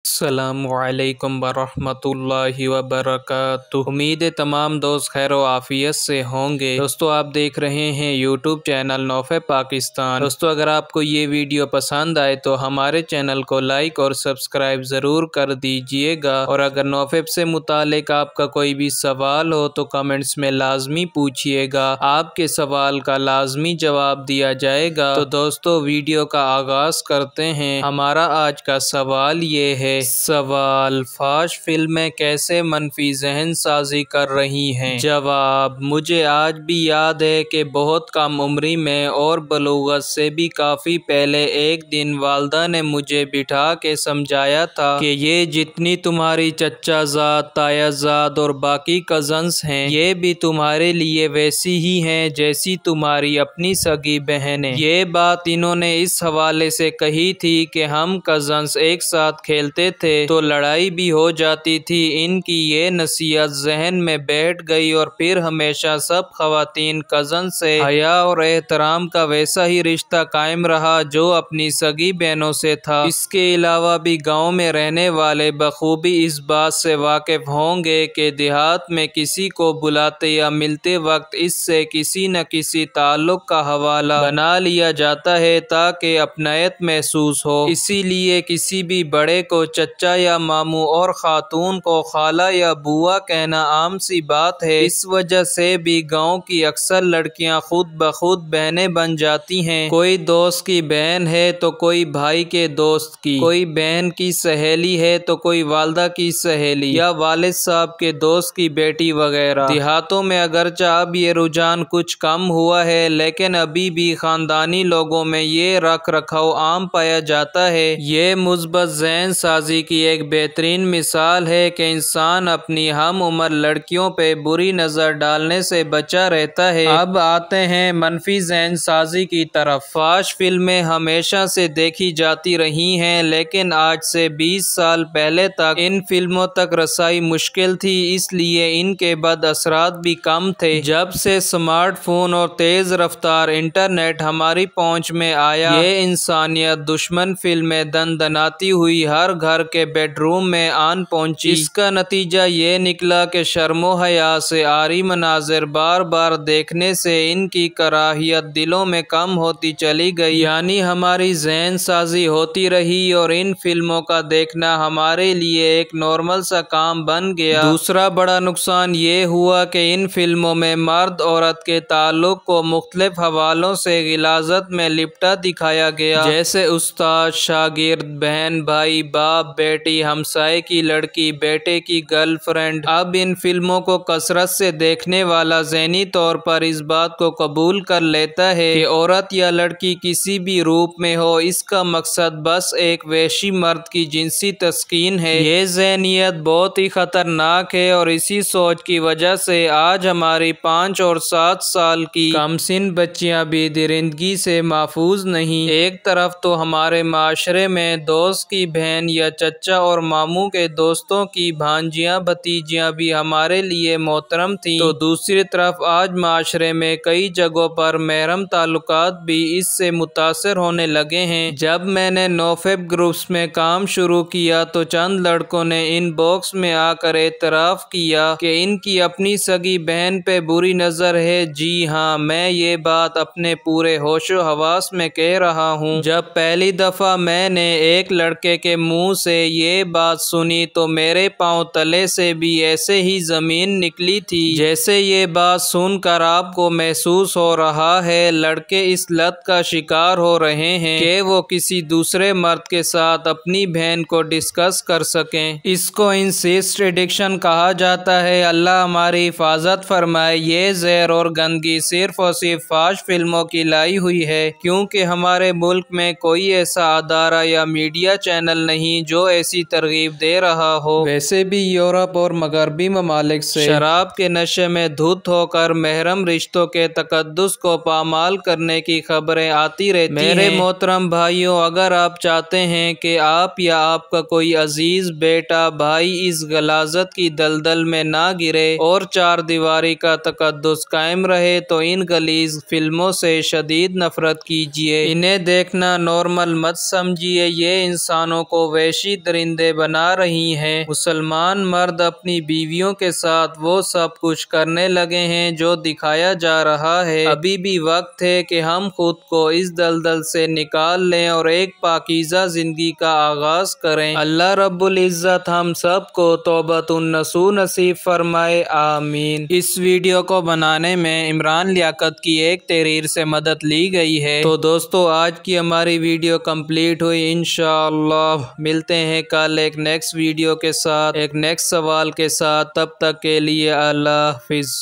अस्सलामुअलैकुम वरहमतुल्लाहि वबरकातुहू। उम्मीद है तमाम दोस्त खैर व आफियत से होंगे। दोस्तों, आप देख रहे हैं यूट्यूब चैनल नौफे पाकिस्तान। दोस्तों, अगर आपको ये वीडियो पसंद आए तो हमारे चैनल को लाइक और सब्सक्राइब ज़रूर कर दीजिएगा। और अगर नौफे से मुतालिक आपका कोई भी सवाल हो तो कमेंट्स में लाजमी पूछिएगा, आपके सवाल का लाजमी जवाब दिया जाएगा। तो दोस्तों, वीडियो का आगाज़ करते हैं। हमारा आज का सवाल ये है, सवाल, फाश फिल्में कैसे मनफी जहन साजी कर रही हैं? जवाब, मुझे आज भी याद है कि बहुत कम उम्री में और बलूगत से भी काफ़ी पहले एक दिन वालदा ने मुझे बिठा के समझाया था कि ये जितनी तुम्हारी चचाजाद, तायाजाद और बाकी कज़न्स हैं, ये भी तुम्हारे लिए वैसी ही हैं जैसी तुम्हारी अपनी सगी बहनें। ये बात इन्होंने इस हवाले से कही थी कि हम कज़न्स एक साथ खेलते थे तो लड़ाई भी हो जाती थी। इनकी ये नसीहत जहन में बैठ गई और फिर हमेशा सब ख़वातीन कज़न से हया और एहतराम का वैसा ही रिश्ता कायम रहा जो अपनी सगी बहनों से था। इसके अलावा भी गाँव में रहने वाले बखूबी इस बात से वाकिफ होंगे कि देहात में किसी को बुलाते या मिलते वक्त इससे किसी न किसी ताल्लुक का हवाला बना लिया जाता है ताकि अपनायत महसूस हो। इसीलिए किसी भी बड़े को चचा या मामू और खातून को खाला या बुआ कहना आम सी बात है। इस वजह से भी गांव की अक्सर लड़कियां खुद ब खुद बहनें बन जाती हैं। कोई दोस्त की बहन है तो कोई भाई के दोस्त की, कोई बहन की सहेली है तो कोई वालदा की सहेली या वालिद साहब के दोस्त की बेटी वगैरह। देहातों में अगरचा अब ये रुझान कुछ कम हुआ है, लेकिन अभी भी खानदानी लोगों में ये रख रखाव आम पाया जाता है। ये मुस्बत ज़हन साजी की एक बेहतरीन मिसाल है कि इंसान अपनी हम उम्र लड़कियों पे बुरी नज़र डालने से बचा रहता है। अब आते हैं मनफी ज़हन साजी की तरफ। फाश फिल्में हमेशा से देखी जाती रही हैं, लेकिन आज से 20 साल पहले तक इन फिल्मों तक रसाई मुश्किल थी, इसलिए इनके बद असरात भी कम थे। जब से स्मार्टफोन और तेज़ रफ्तार इंटरनेट हमारी पहुँच में आया, ये इंसानियत दुश्मन फिल्में दनदनाती हुई हर घर के बेडरूम में आन पहुंची। इसका नतीजा ये निकला कि शर्मो हया से आरी मनाजिर बार बार देखने से इनकी कराहियत दिलों में कम होती चली गई, यानी हमारी ज़हन साजी होती रही और इन फिल्मों का देखना हमारे लिए एक नॉर्मल सा काम बन गया। दूसरा बड़ा नुकसान ये हुआ कि इन फिल्मों में मर्द औरत के ताल्लुक को मुख्तलिफ हवालों से गिलाजत में लिपटा दिखाया गया, जैसे उस्ताद शागिर्द, बहन भाई, बाप बेटी, हमसाए की लड़की, बेटे की गर्लफ्रेंड। अब इन फिल्मों को कसरत से देखने वाला ज़हनी तौर पर इस बात को कबूल कर लेता है कि औरत या लड़की किसी भी रूप में हो, इसका मकसद बस एक वहशी मर्द की जिनसी तस्कीन है। ये ज़हनियत बहुत ही ख़तरनाक है और इसी सोच की वजह से आज हमारी 5 और 7 साल की कमसिन बच्चियां भी दरिंदगी से महफूज नहीं। एक तरफ तो हमारे माशरे में दोस्त की बहन या चचा और मामू के दोस्तों की भांजियां भतीजियां भी हमारे लिए मोहतरम थी, तो दूसरी तरफ आज माशरे में कई जगहों पर महरम ताल्लुकात भी इससे मुतासर होने लगे हैं। जब मैंने नोफेब ग्रुप्स में काम शुरू किया तो चंद लड़कों ने इन बॉक्स में आकर एतराफ़ किया कि इनकी अपनी सगी बहन पे बुरी नज़र है। जी हाँ, मैं ये बात अपने पूरे होशो हवास में कह रहा हूँ। जब पहली दफ़ा मैंने एक लड़के के मुंह से ये बात सुनी तो मेरे पांव तले से भी ऐसे ही ज़मीन निकली थी जैसे ये बात सुनकर आपको महसूस हो रहा है लड़के इस लत का शिकार हो रहे हैं कि वो किसी दूसरे मर्द के साथ अपनी बहन को डिस्कस कर सकें। इसको इंसेस्ट एडिक्शन कहा जाता है। अल्लाह हमारी हिफाजत फरमाए। ये जहर और गंदगी सिर्फ और सिर्फ फाश फिल्मों की लाई हुई है, क्योंकि हमारे मुल्क में कोई ऐसा अदारा या मीडिया चैनल नहीं जो ऐसी तरगीब दे रहा हो। वैसे भी यूरोप और मगरबी ममालिक से शराब के नशे में धुत होकर महरम रिश्तों के तकद्दुस को पामाल करने की खबरें आती रहती हैं। मेरे मोहतरम भाइयों, अगर आप चाहते हैं कि आप या आपका कोई अजीज बेटा भाई इस गलाजत की दलदल में ना गिरे और चार दीवारी का तकद्दुस कायम रहे तो इन गलीज फिल्मों से शदीद नफरत कीजिए। इन्हें देखना नॉर्मल मत समझिए। ये इंसानों को मवेशी दरिंदे बना रही हैं। मुसलमान मर्द अपनी बीवियों के साथ वो सब कुछ करने लगे हैं जो दिखाया जा रहा है। अभी भी वक्त है कि हम खुद को इस दलदल से निकाल लें और एक पाकीज़ा जिंदगी का आगाज करें। अल्लाह रब्बुल इज़्ज़त हम सब को तौबतुन नसूह नसीब फरमाए, आमीन। इस वीडियो को बनाने में इमरान लियाकत की एक तहरीर से मदद ली गई है। तो दोस्तों आज की हमारी वीडियो कंप्लीट हुई। इंशाअल्लाह मिलते हैं कल एक नेक्स्ट वीडियो के साथ, एक नेक्स्ट सवाल के साथ। तब तक के लिए अल्लाह हाफिज़।